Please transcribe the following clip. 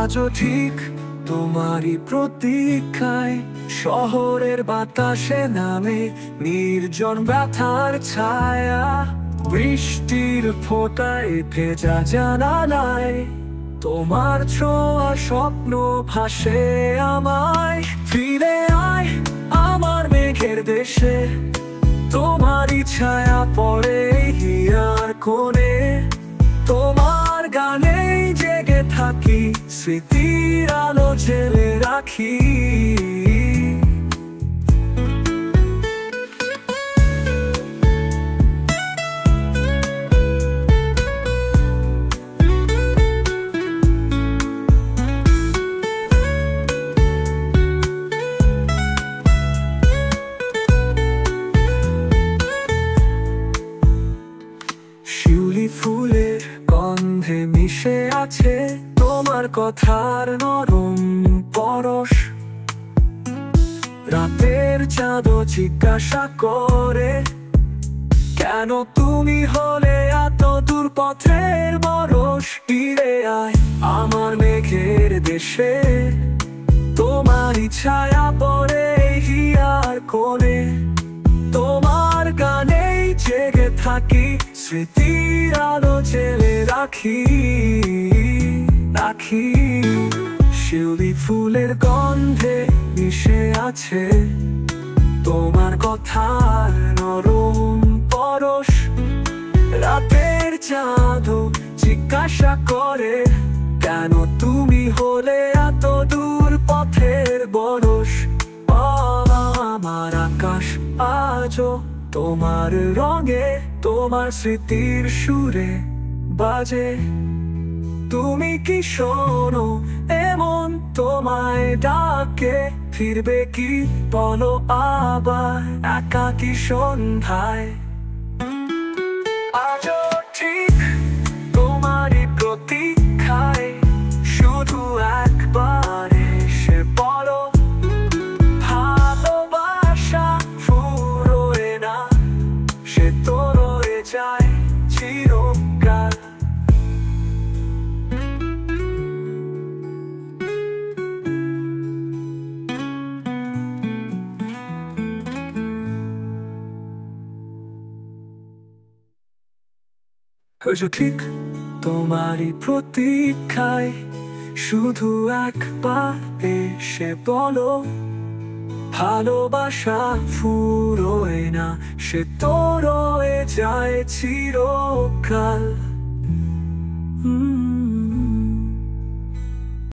আজও ঠিক তোমারই প্রতীক্ষায় শহরের বাতাসে নামে নির্জন ব্যথার ছায়া। বৃষ্টির ফোঁটায় ভেজা জানালায় তোমার ছোঁয়া স্বপ্ন ভাসে আমায়। ফিরে আয় আমার মেঘের দেশে, তোমারই ছায়া পড়ে হিয়ার কোণে। তোমার গানেই জেগে থাকি, স্মৃতির আলো জেলে রাখি। শিউলি ফুলের গন্ধে মিশে আছে তোমার কথার নরম পরশ। রাতের চাঁদও জিজ্ঞাসা করে, কেন তুমি হলে এত দূর পথের বরস। ফিরে আয় আমার মেঘের দেশে, তোমারই ছায়া পড়ে হিয়ার কোণে। তোমার গানেই জেগে থাকি, স্মৃতির আলো জেলে রাখি। শিউলি ফুলের গন্ধে মিশে আছে তোমার কথার নরম পরশ। রাতের চাঁদও জিজ্ঞাসা করে, কেন তুমি হলে এত দূর পথের বরস। আমার আকাশ আজও তোমার রঙে, তোমার স্মৃতির সুরে বাজে। তুমি কি শোনো এমন তোমায় ডাকে, ফিরবে কি বলো আবার একাকী সন্ধ্যায়। আজও ঠিক তোমারই প্রতীক্ষায়, শুধু একবার এসে বলো ভালোবাসা ফুরোয় না, সে তো রয়ে যায় চিরকাল। আজও ঠিক তোমারই প্রতীক্ষায়, শুধু একবার এসে বলো ভালোবাসা ফুরোয় না, সে তো রয়ে যায় চিরকাল।